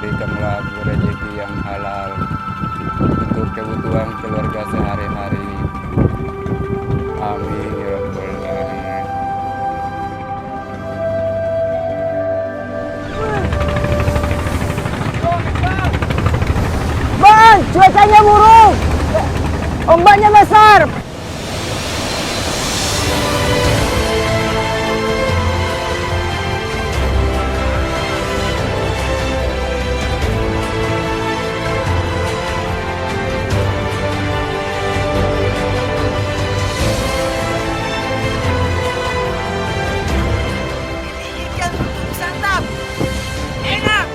berikanlah aku rezeki yang halal untuk kebutuhan keluarga sehari-hari. Amin ya rabbal alamin. Bang, cuacanya buruk. Ombaknya besar. Ikan untuk disantap. Enak.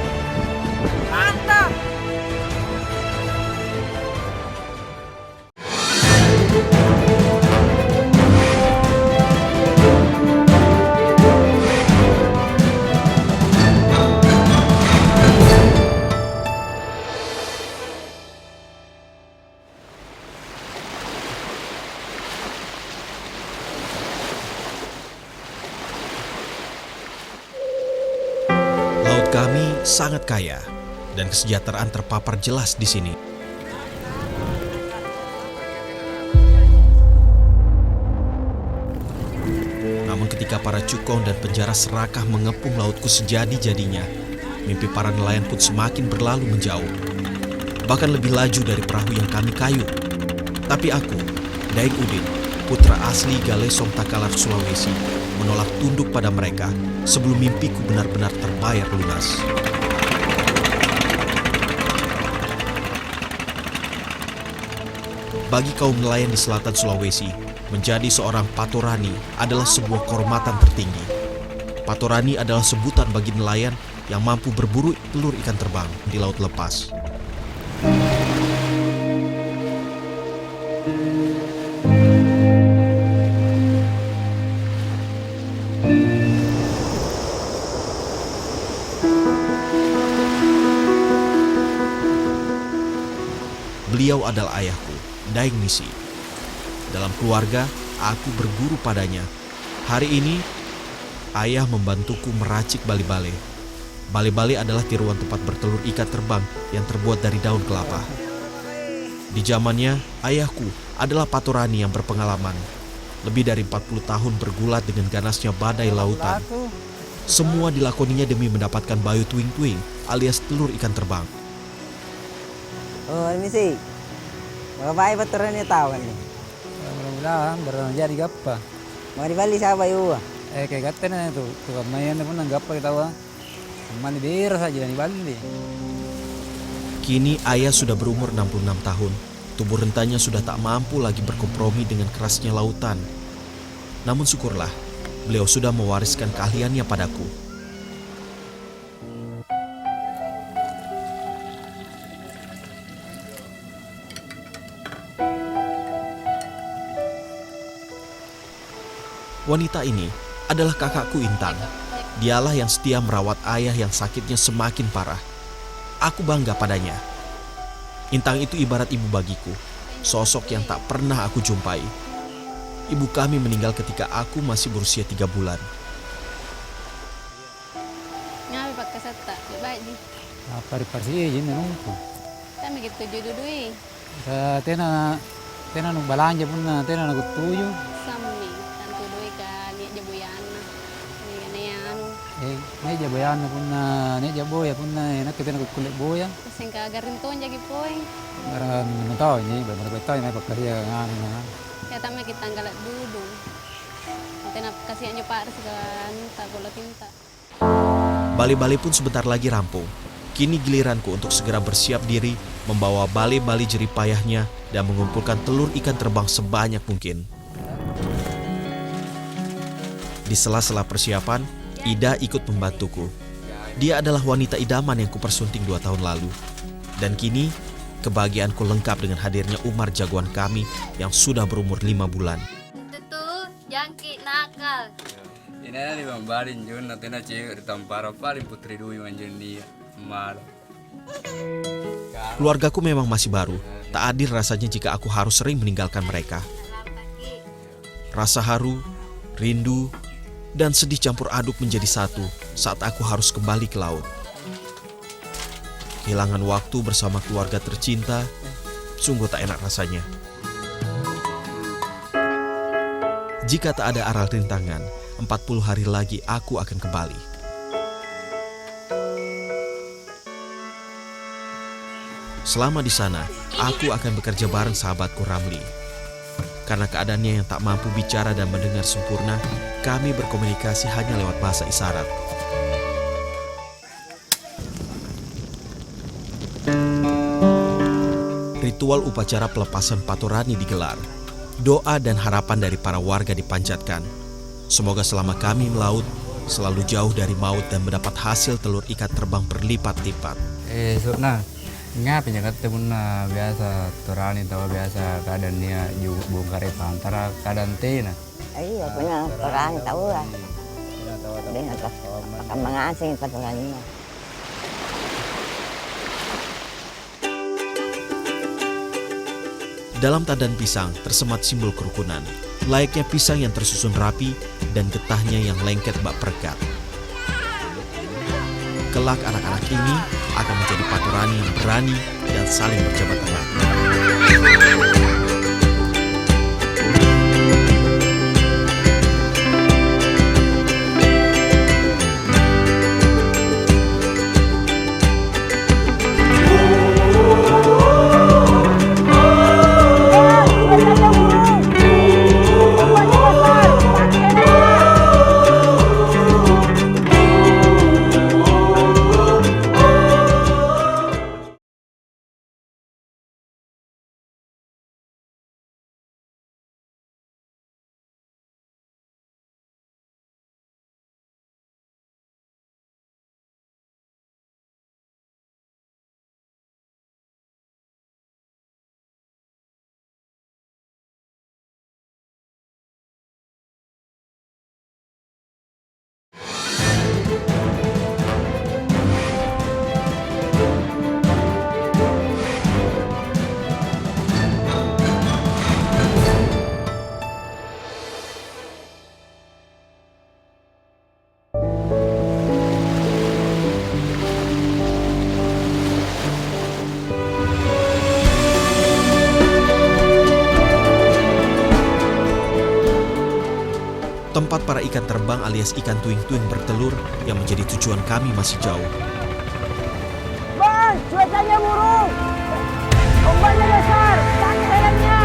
Mantap. Laut kami sangat kaya dan kesejahteraan terpapar jelas di sini. Namun ketika para cukong dan penjara serakah mengepung lautku sejadi-jadinya, mimpi para nelayan pun semakin berlalu menjauh. Bahkan lebih laju dari perahu yang kami kayu. Tapi aku, Daeng Udin, putra asli Galesong Takalar, Sulawesi, menolak tunduk pada mereka sebelum mimpiku benar-benar terbayar lunas. Bagi kaum nelayan di selatan Sulawesi, menjadi seorang patorani adalah sebuah kehormatan tertinggi. Patorani adalah sebutan bagi nelayan yang mampu berburu telur ikan terbang di laut lepas. Beliau adalah ayahku, Daeng Misi. Dalam keluarga, aku berguru padanya. Hari ini, ayah membantuku meracik bale-bale. Bale-bale adalah tiruan tempat bertelur ikan terbang yang terbuat dari daun kelapa. Di zamannya, ayahku adalah patorani yang berpengalaman. Lebih dari 40 tahun bergulat dengan ganasnya badai lautan. Semua dilakoninya demi mendapatkan bayu tuing-tuing alias telur ikan terbang. Oh, ini sih. Bapak paturannya tahu kan nih. Mudah-mudahan baru jadi gapa. Mau dibalik siapa yuk? Kayak kata na itu, tukang mayan pun nang gapa kita wa. Mani beres saja dan balik. Kini ayah sudah berumur 66 tahun. Tubuh rentanya sudah tak mampu lagi berkompromi dengan kerasnya lautan. Namun syukurlah, beliau sudah mewariskan keahliannya padaku. Wanita ini adalah kakakku Intan. Dialah yang setia merawat ayah yang sakitnya semakin parah. Aku bangga padanya. Intang itu ibarat ibu bagiku, sosok yang tak pernah aku jumpai. Ibu kami meninggal ketika aku masih berusia 3 bulan. Ngawi pakai seta, baik di. Apa di parsi aja nunggu. Kami gitu jududui. Tena nu balanja pun tena nu tuju. Sami, tantu doi ka niat jabuyana. Ini anu. Ne jabayan pun ne jaboya pun enak kita nu kulit boya. Sing ka garinton jagi poin. Barang tahu ni, barang tahu ni pakai dia nganu. Ya tama kita nggalat dudu. Tena kasihannya Pak segan tak bola tinta. Bale-bale pun sebentar lagi rampung. Kini giliranku untuk segera bersiap diri, membawa bale-bale jerih payahnya dan mengumpulkan telur ikan terbang sebanyak mungkin. Di sela-sela persiapan, Ida ikut membantuku. Dia adalah wanita idaman yang kupersunting 2 tahun lalu. Dan kini, kebahagiaanku lengkap dengan hadirnya Umar jagoan kami yang sudah berumur 5 bulan. Itu jangkit nakal. Ini dibambarin Jun, nanti cewek ditampar paling putri Dwi manjain dia. Malu. Keluargaku memang masih baru. Tak adil rasanya jika aku harus sering meninggalkan mereka. Rasa haru, rindu, dan sedih campur aduk menjadi satu saat aku harus kembali ke laut. kehilangan waktu bersama keluarga tercinta, sungguh tak enak rasanya. Jika tak ada aral rintangan, 40 hari lagi aku akan kembali. Selama di sana, aku akan bekerja bareng sahabatku Ramli. Karena keadaannya yang tak mampu bicara dan mendengar sempurna, kami berkomunikasi hanya lewat bahasa isyarat. Ritual upacara pelepasan Patorani digelar. Doa dan harapan dari para warga dipanjatkan. Semoga selama kami melaut, selalu jauh dari maut dan mendapat hasil telur ikat terbang berlipat-lipat. Nah, ngapain ya ketemu biasa Torani tahu biasa keadaan dia juga bongkar antara keadaan Tina. Iya, punya Torani tahu lah. Dia akan mengasing Torani. Dalam tandan pisang tersemat simbol kerukunan, layaknya pisang yang tersusun rapi dan getahnya yang lengket bak perekat. Kelak anak-anak ini akan menjadi Patorani yang berani dan saling berjabat tangan. Tempat para ikan terbang alias ikan tuing-tuing bertelur yang menjadi tujuan kami masih jauh. Bang, cuacanya buruk. Ombaknya besar, pakai helmnya.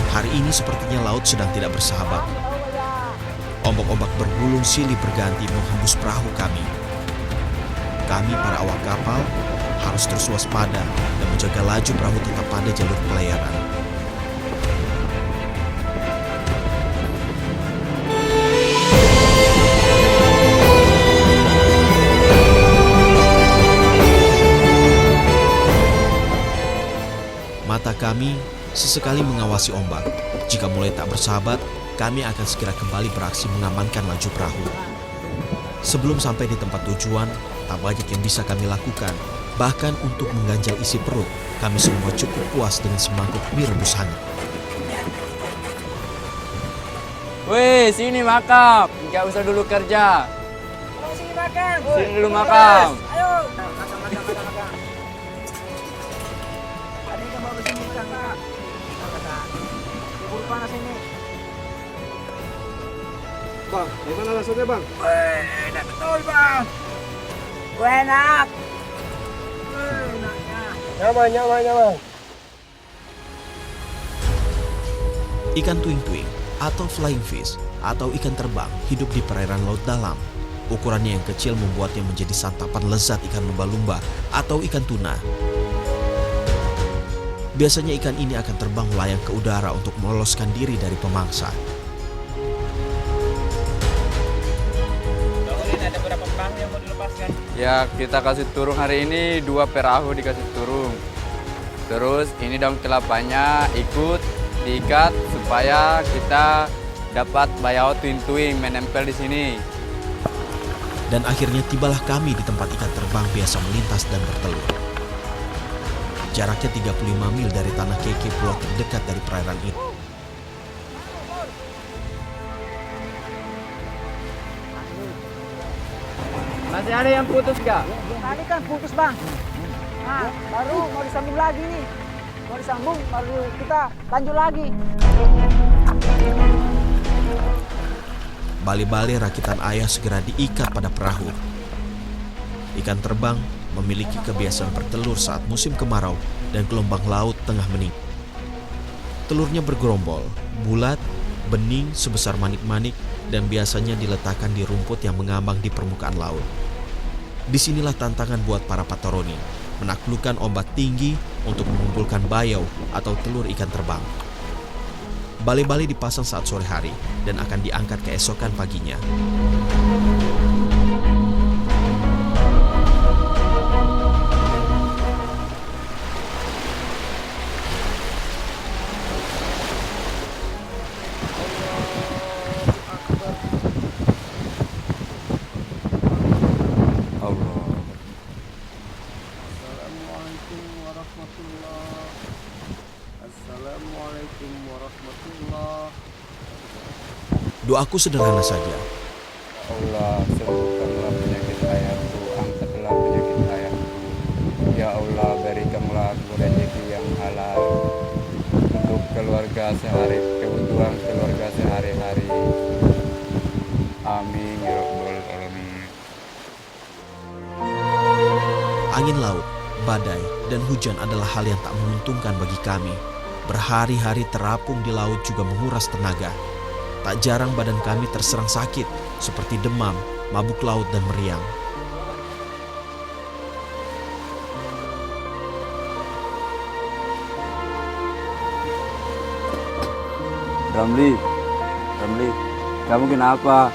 Hari ini sepertinya laut sedang tidak bersahabat. Ombak-ombak bergulung silih berganti menghembus perahu kami. Kami para awak kapal harus terus waspada dan menjaga laju perahu tetap pada jalur pelayaran. Mata kami sesekali mengawasi ombak. Jika mulai tak bersahabat, kami akan segera kembali beraksi mengamankan laju perahu. Sebelum sampai di tempat tujuan, tak banyak yang bisa kami lakukan. Bahkan untuk mengganjal isi perut, kami semua cukup puas dengan semangkuk mie rebus hangat. Weh, sini makam. Nggak usah dulu kerja. Sini makan. Sini dulu makam. Ayo. Makan. Ada yang mau bersini makan, Pak. Bubur panas ini. Bang, gimana rasanya bang? Wih, enak betul, Bang. Wih, enak. Nyaman. Ikan tuing-tuing atau flying fish atau ikan terbang hidup di perairan laut dalam. Ukurannya yang kecil membuatnya menjadi santapan lezat ikan lumba-lumba atau ikan tuna. Biasanya ikan ini akan terbang melayang ke udara untuk meloloskan diri dari pemangsa. Ada berapa perahu yang mau dilepaskan? Ya, kita kasih turun hari ini 2 perahu dikasih turun. Terus ini daun kelapanya ikut diikat supaya kita dapat bayau tuing-tuing menempel di sini. Dan akhirnya tibalah kami di tempat ikan terbang biasa melintas dan bertelur. Jaraknya 35 mil dari tanah keke pulau terdekat dari perairan itu. Masih ada yang putus gak? Tadi kan putus bang. Nah, baru mau disambung lagi nih. Mau disambung, baru kita lanjut lagi. Bale-bale rakitan ayah segera diikat pada perahu. Ikan terbang memiliki kebiasaan bertelur saat musim kemarau dan gelombang laut tengah meninggi. Telurnya bergerombol, bulat, bening sebesar manik-manik dan biasanya diletakkan di rumput yang mengambang di permukaan laut. Disinilah tantangan buat para pataroni, menaklukkan ombak tinggi untuk mengumpulkan bayau atau telur ikan terbang. Bale-bale dipasang saat sore hari dan akan diangkat keesokan paginya. Assalamualaikum warahmatullahi. Doaku sederhana saja. Allah, sembuhkanlah penyakit ayahku, angkatlah penyakit ayahku. Ya Allah, berikanlah aku rezeki yang halal untuk keluarga kebutuhan keluarga sehari-hari. Amin ya rabbal alamin. Angin laut, badai, dan hujan adalah hal yang tak menguntungkan bagi kami. Berhari-hari terapung di laut juga menguras tenaga. Tak jarang badan kami terserang sakit, seperti demam, mabuk laut, dan meriang. Ramli, kamu kenapa?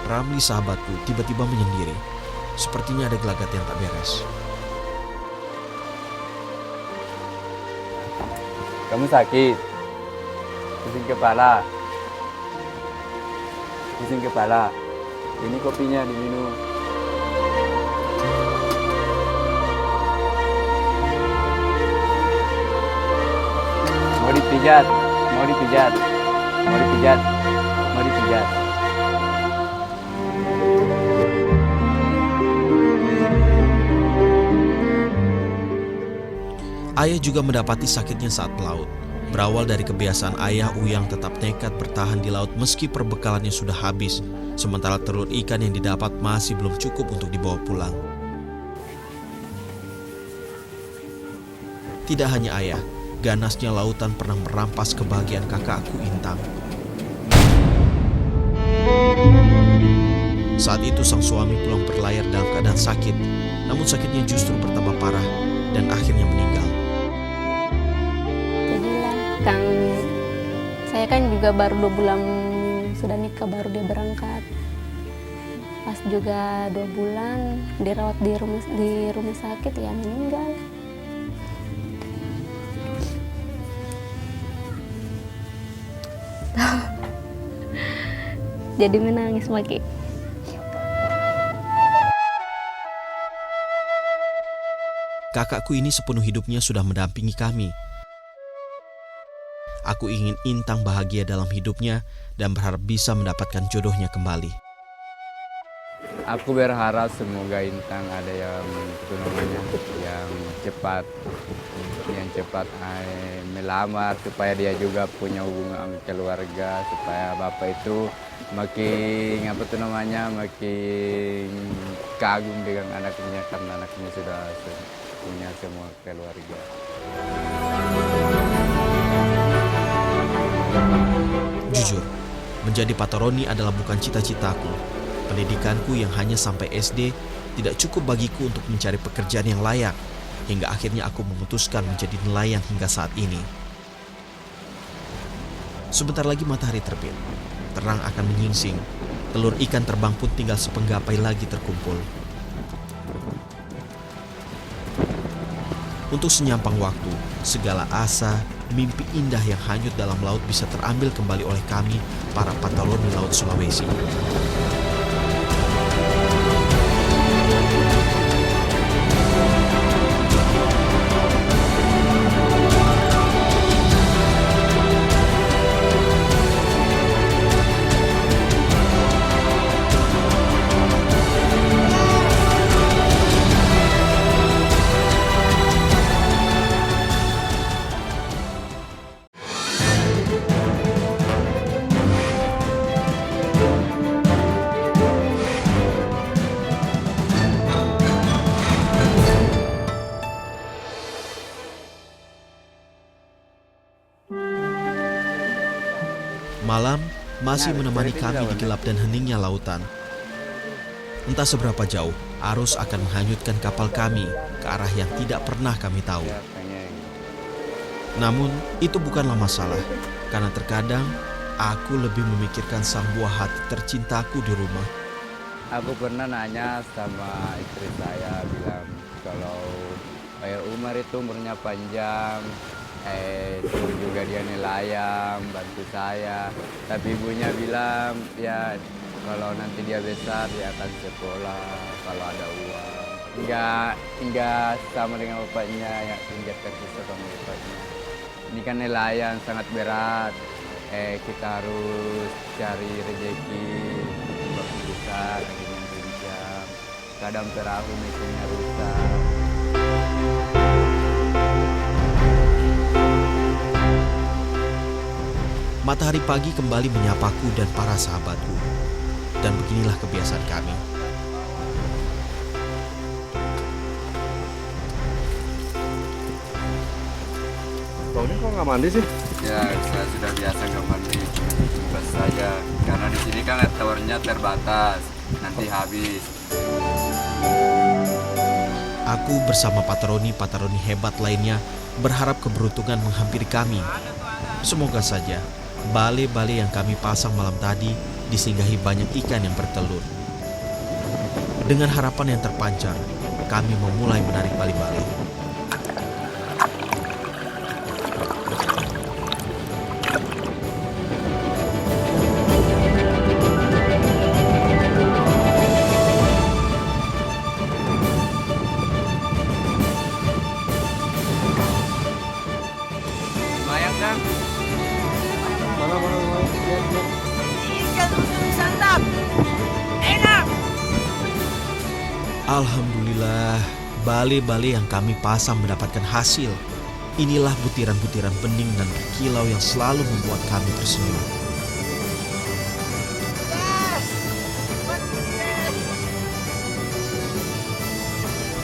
Ramli sahabatku tiba-tiba menyendiri. Sepertinya ada gelagat yang tak beres. Kamu sakit? Pusing kepala? Pusing kepala? Ini kopinya diminum. Mau dipijat? Mau dipijat? Mau dipijat? Mau dipijat? Ayah juga mendapati sakitnya saat melaut. Berawal dari kebiasaan ayah, Uyang tetap nekat bertahan di laut meski perbekalannya sudah habis, sementara telur ikan yang didapat masih belum cukup untuk dibawa pulang. Tidak hanya ayah, ganasnya lautan pernah merampas kebahagiaan kakakku Intang. Saat itu sang suami pulang berlayar dalam keadaan sakit, namun sakitnya justru bertambah parah dan akhirnya meninggal. Kang, saya kan juga baru 2 bulan sudah nikah, baru dia berangkat. Pas juga 2 bulan dirawat di rumah sakit, ya meninggal. Jadi menangis Maki. Kakakku ini sepenuh hidupnya sudah mendampingi kami. Aku ingin Intang bahagia dalam hidupnya dan berharap bisa mendapatkan jodohnya kembali. Aku berharap semoga Intang ada yang cepat melamar supaya dia juga punya hubungan keluarga, supaya bapak itu makin kagum dengan anaknya karena anaknya sudah punya semua keluarga. Jujur, menjadi pataroni adalah bukan cita-citaku. Pendidikanku yang hanya sampai SD tidak cukup bagiku untuk mencari pekerjaan yang layak, hingga akhirnya aku memutuskan menjadi nelayan hingga saat ini. Sebentar lagi matahari terbit, terang akan menyingsing, telur ikan terbang pun tinggal sepenggapai lagi terkumpul. Untuk senyampang waktu, segala asa, mimpi indah yang hanyut dalam laut bisa terambil kembali oleh kami, para pataroni Laut Sulawesi. Malam masih menemani kami di gelap dan heningnya lautan. Entah seberapa jauh arus akan menghanyutkan kapal kami ke arah yang tidak pernah kami tahu. Namun itu bukanlah masalah, karena terkadang aku lebih memikirkan sang buah hati tercintaku di rumah. Aku pernah nanya sama istri saya, bilang kalau Umar itu umurnya panjang, itu juga dia nelayan, bantu saya. Tapi ibunya bilang, ya kalau nanti dia besar dia akan sekolah kalau ada uang. Enggak sama dengan bapaknya, ya enggak terpisah sama bapaknya. Ini kan nelayan sangat berat. Kita harus cari rezeki, waktu besar, dengan berjam. Kadang perahu mesinnya rusak. Matahari pagi kembali menyapaku dan para sahabatku. Dan beginilah kebiasaan kami. Kau ini kok nggak mandi sih? Ya, saya sudah biasa nggak mandi, cuma ditumbas saja. Karena di sini kan towernya terbatas, nanti habis. Aku bersama patroni hebat lainnya berharap keberuntungan menghampiri kami. Semoga saja bale-bale yang kami pasang malam tadi disinggahi banyak ikan yang bertelur. Dengan harapan yang terpancar, kami memulai menarik bale-bale. Lumayan kan? Mana lihat. Alhamdulillah, bale-bale yang kami pasang mendapatkan hasil. Inilah butiran-butiran bening dan berkilau yang selalu membuat kami tersenyum.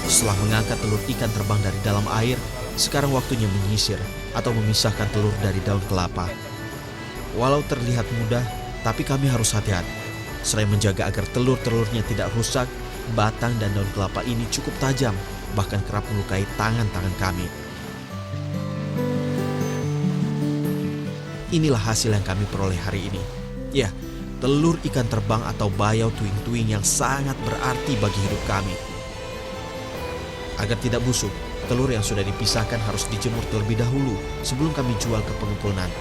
Setelah mengangkat telur ikan terbang dari dalam air, sekarang waktunya menyisir atau memisahkan telur dari daun kelapa. Walau terlihat mudah, tapi kami harus hati-hati. Selain menjaga agar telur-telurnya tidak rusak, batang dan daun kelapa ini cukup tajam, bahkan kerap melukai tangan-tangan kami. Inilah hasil yang kami peroleh hari ini. Ya, telur ikan terbang atau bayau tuing-tuing yang sangat berarti bagi hidup kami. Agar tidak busuk, telur yang sudah dipisahkan harus dijemur terlebih dahulu sebelum kami jual ke pengumpul nanti.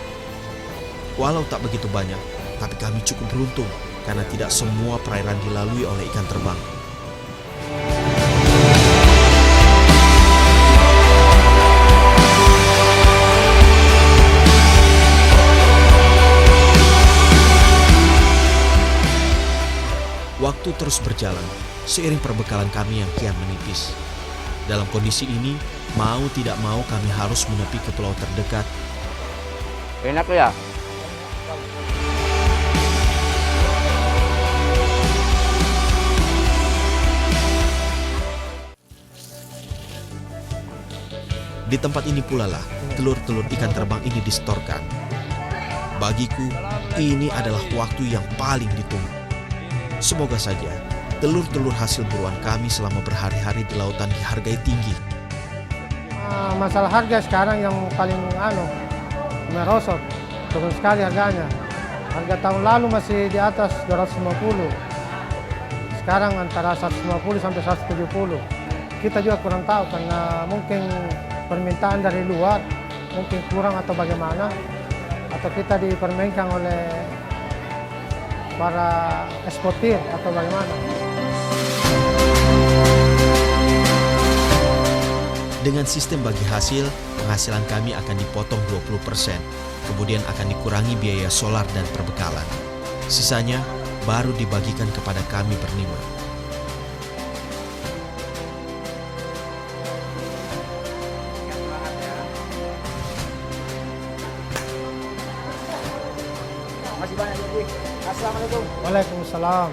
Walau tak begitu banyak, tapi kami cukup beruntung karena tidak semua perairan dilalui oleh ikan terbang. Waktu terus berjalan, seiring perbekalan kami yang kian menipis. Dalam kondisi ini, mau tidak mau kami harus menepi ke pulau terdekat. Enak ya? Di tempat ini pula lah telur-telur ikan terbang ini disetorkan. Bagiku, ini adalah waktu yang paling ditunggu. Semoga saja telur-telur hasil buruan kami selama berhari-hari di lautan dihargai tinggi. Masalah harga sekarang yang paling merosot, turun sekali harganya. Harga tahun lalu masih di atas 250. Sekarang antara 150 sampai 170. Kita juga kurang tahu karena mungkin permintaan dari luar mungkin kurang atau bagaimana, atau kita dipermainkan oleh para eksportir atau bagaimana. Dengan sistem bagi hasil, penghasilan kami akan dipotong 20%, kemudian akan dikurangi biaya solar dan perbekalan. Sisanya baru dibagikan kepada kami berlima. Masih banyak lagi. Assalamualaikum. Waalaikumsalam.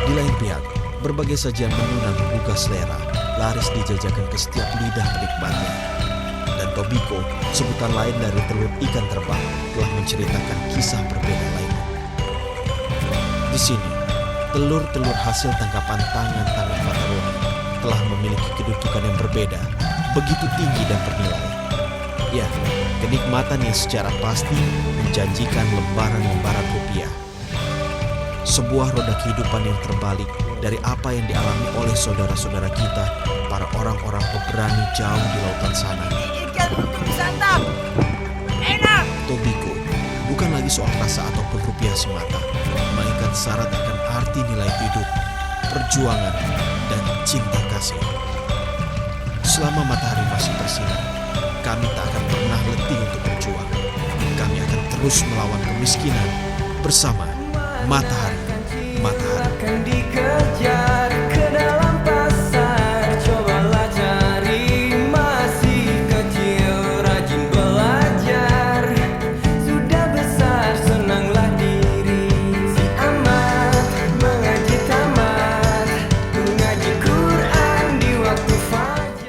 Di lain pihak, berbagai sajian menu dan menggugah selera laris dijajakan ke setiap lidah penikmatnya. Dan Tobiko, sebutan lain dari telur ikan terbang, telah menceritakan kisah berbeda lainnya. Di sini, telur-telur hasil tangkapan tangan-tangan Patagoni telah memiliki kedudukan yang berbeda, begitu tinggi dan bernilai. Ya, kenikmatan yang secara pasti menjanjikan lembaran-lembaran rupiah. Sebuah roda kehidupan yang terbalik dari apa yang dialami oleh saudara-saudara kita, para orang-orang pemberani jauh di lautan sana. Tobiko bukan lagi soal rasa ataupun rupiah semata, melainkan syarat akan arti nilai hidup, perjuangan, dan cinta kasih. Selama matahari masih bersinar, kami tak akan pernah letih untuk berjuang. Kami akan terus melawan kemiskinan bersama matahari.